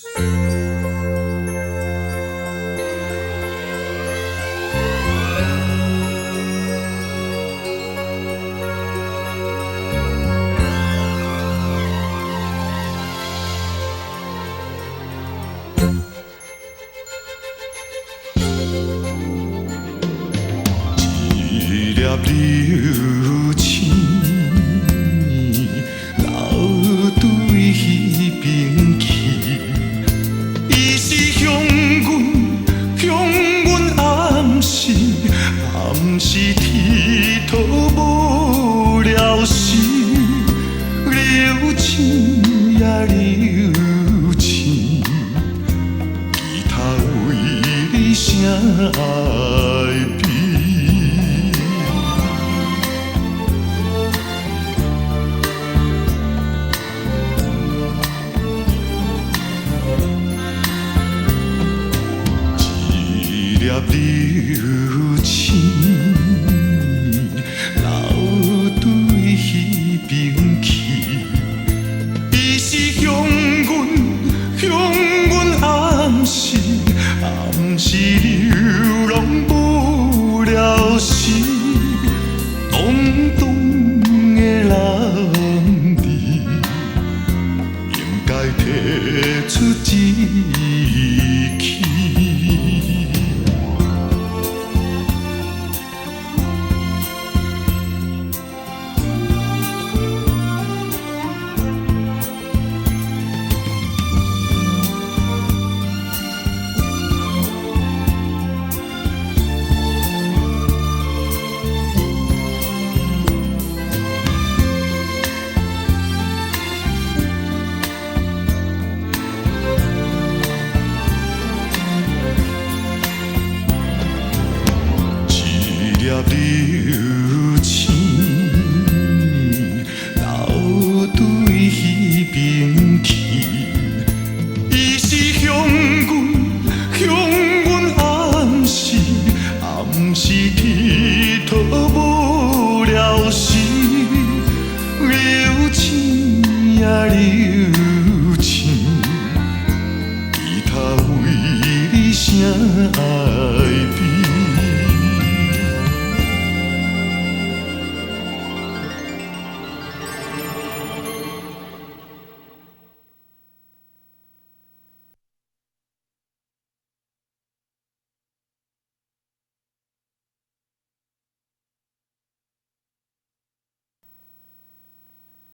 一粒流星流对彼边去，伊是向阮暗示，暗示天土无了时，流星呀流星，吉他为你声爱变。一粒流星流对彼边去，伊是向阮暗示，暗示流浪无了时，动动的人儿应该提出一气。一粒流星流对彼边去，伊是向阮暗示，暗示天土无了时，流星呀流。